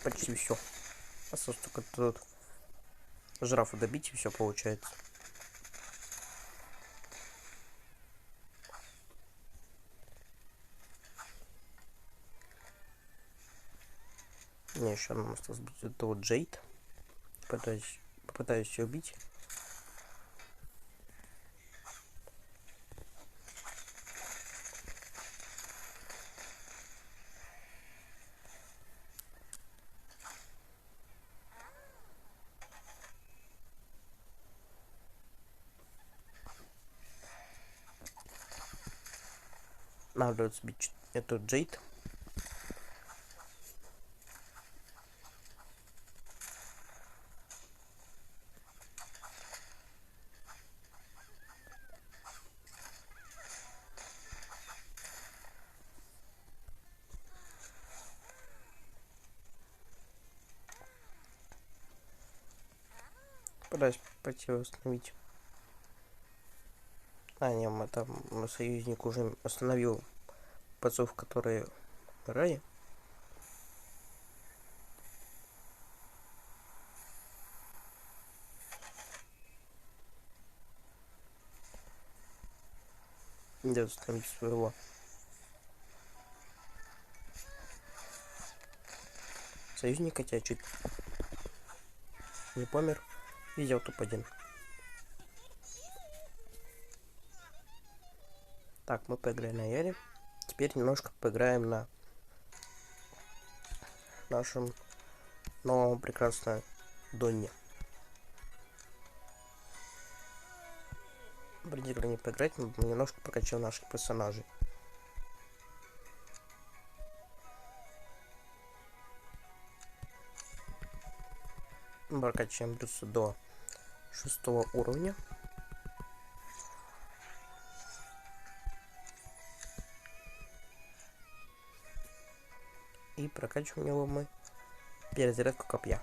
почти все. Осталось только тут жирафа добить, и все получается. Не, еще нам осталось быть. Это вот Джейд. Попытаюсь ее убить. Надо сбить эту Джейд. Пытаюсь пойти восстановить. Не, мы там союзник уже остановил бойцов, которые в рае. Где остановить своего. Союзник, хотя чуть не помер. И взял топ-1. Так, мы поиграли на Яре. Теперь немножко поиграем на нашем новом прекрасном Донне. Придется не поиграть, но немножко прокачал наших персонажей. Прокачаем Брюса до 6 уровня. И прокачиваем его мы перезарядку копья.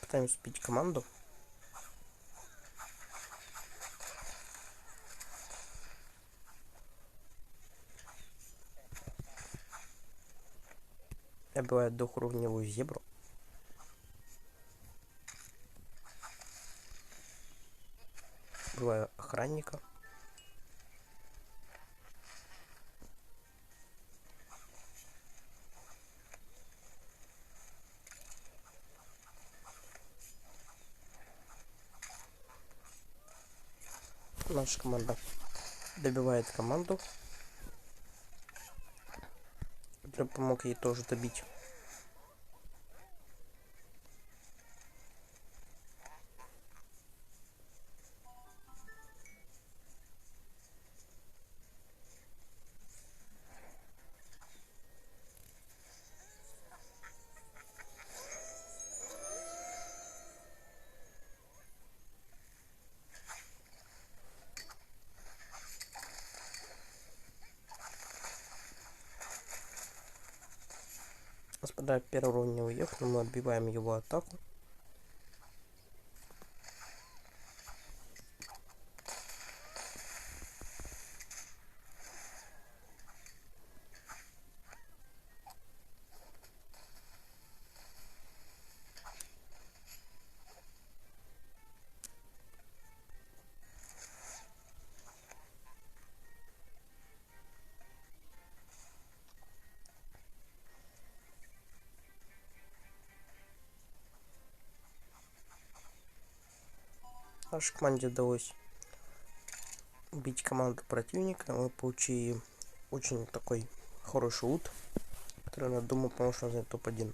Пытаемся сбить команду. Убивает двухуровневую зебру. Убиваю охранника. Наша команда добивает команду, который помог ей тоже добить. Господа, первый уровень не уехал, но мы отбиваем его атаку. Нашей команде удалось убить команду противника. Мы получили очень такой хороший лут, который, я думаю, поможет нам занять топ-1.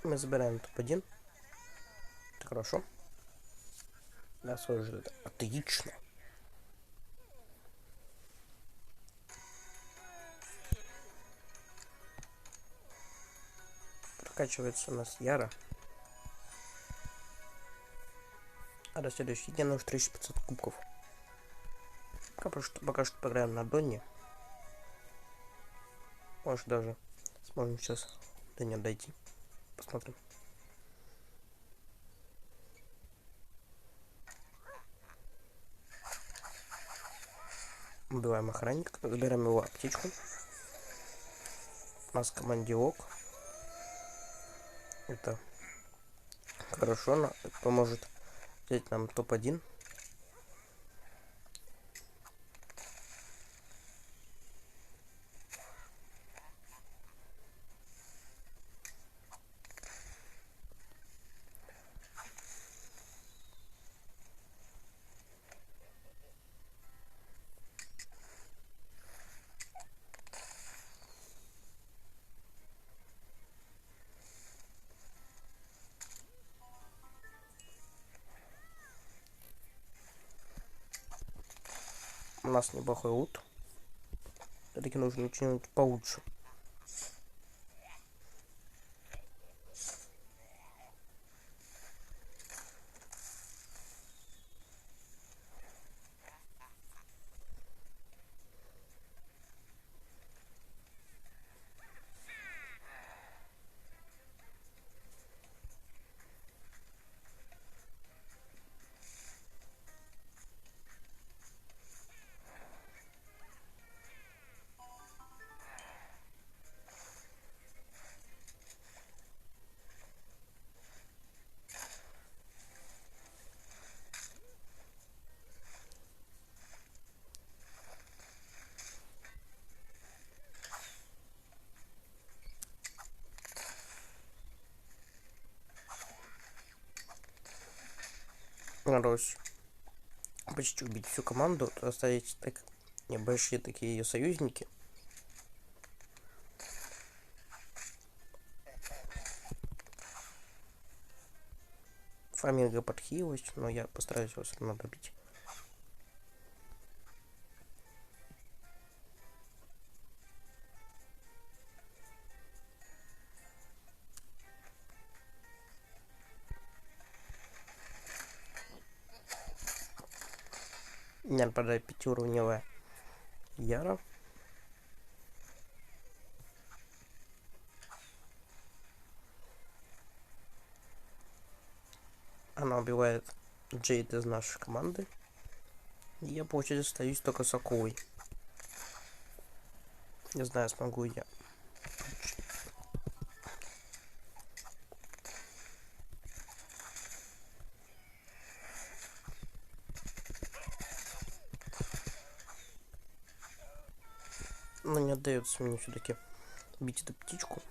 Мы забираем топ-1. Это хорошо. Да, свой же это отлично. Прокачивается у нас Яра. А до следующий день нужно 3500 кубков. Пока что поиграем на Донне. Может даже сможем сейчас до нее дойти. Посмотрим. Убиваем охранника, забираем его аптечку. У нас командиок. Это хорошо, но поможет взять нам топ-1. У нас неплохой лут. Все-таки нужно что-нибудь получше. Удалось почти убить всю команду. Оставить так небольшие такие ее союзники. Фламинго подхилилась, но я постараюсь его все равно добить. Мне нападает 5-уровневая Яра. Она убивает Джейд из нашей команды. И я, получается, остаюсь только с акулой. Не знаю, смогу я. Но не отдается мне все-таки бить эту птичку.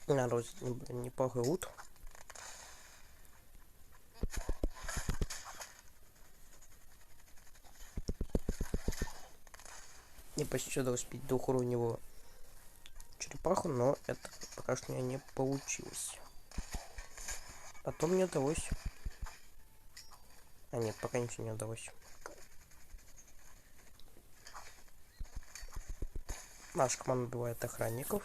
Надо неплохой лут. Не почти удалось убить двухуровневую черепаху, но это пока что у меня не получилось. Потом мне удалось. А нет, пока ничего не удалось. Наша команда убивает охранников.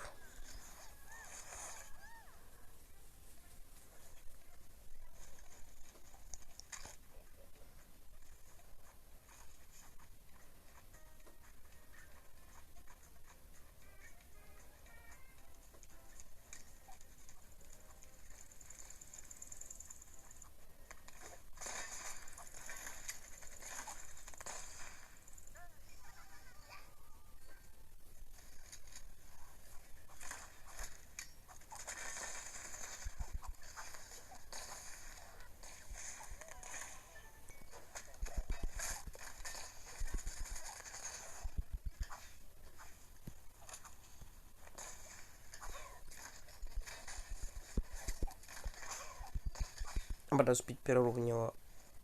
Надо спить первоуровневого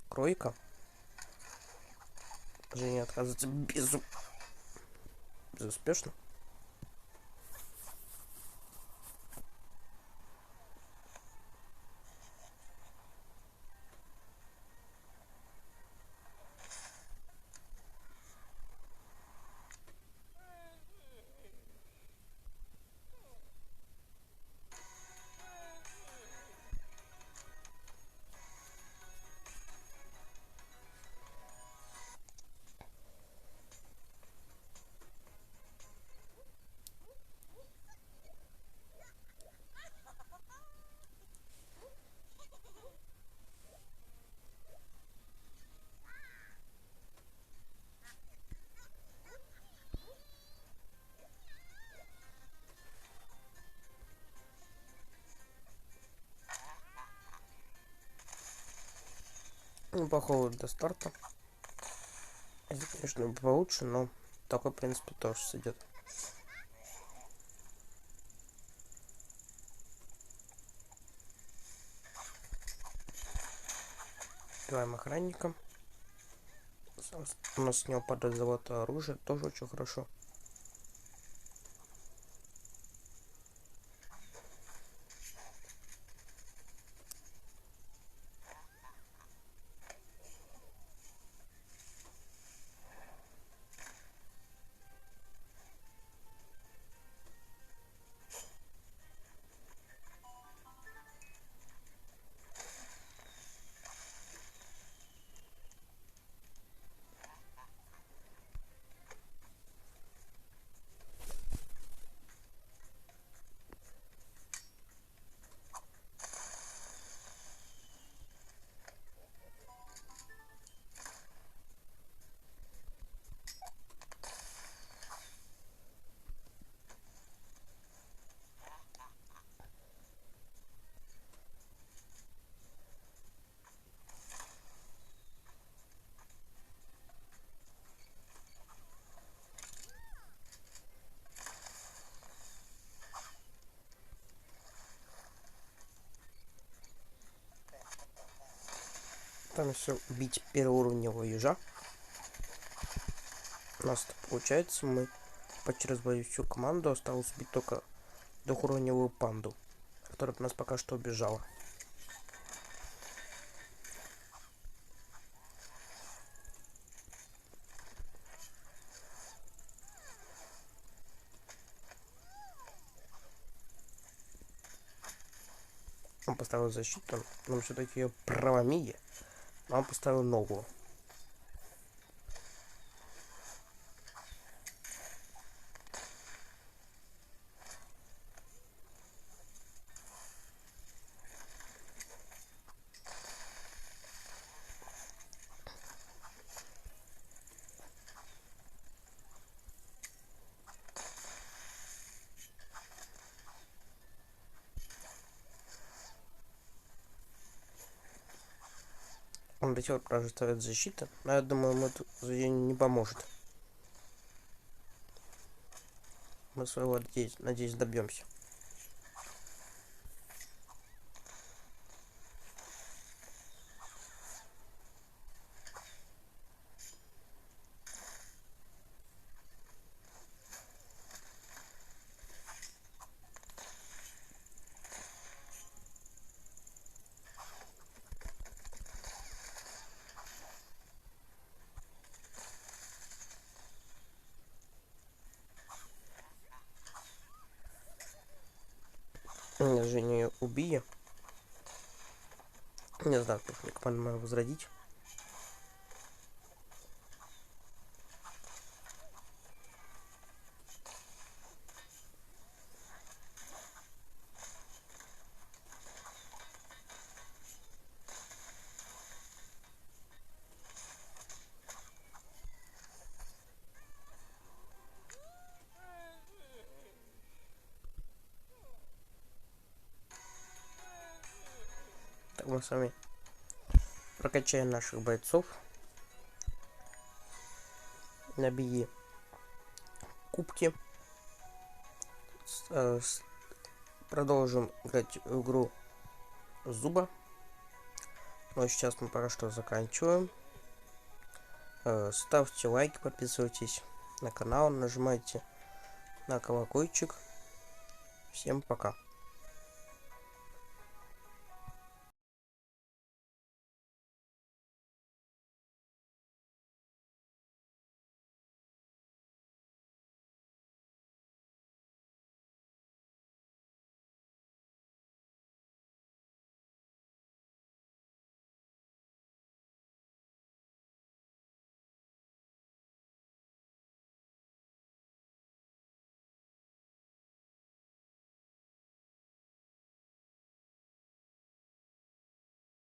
кройка. Женя отказывается безуспешно. Неплохого до старта. Это, конечно, получше, но такой, в принципе, тоже сойдет. Убиваем охранника. У нас с него падает золотое оружие, тоже очень хорошо. Там все убить первоуровневого ежа. У нас это получается. Мы почти разбили всю команду. Осталось убить только двухуровневую панду, которая от нас пока что убежала. Он поставил защиту. Нам все-таки ее проломили. Но он поставил новую. Он до сих пор даже ставит защиту. Но я думаю, ему это не поможет. Мы своего, надеюсь, добьемся. Бия. Не знаю, как мне команду надо возродить. Так, мы с вами прокачаем наших бойцов. Набили кубки. Продолжим играть в игру Зуба. Но сейчас мы пока что заканчиваем. Ставьте лайки, подписывайтесь на канал, нажимайте на колокольчик. Всем пока.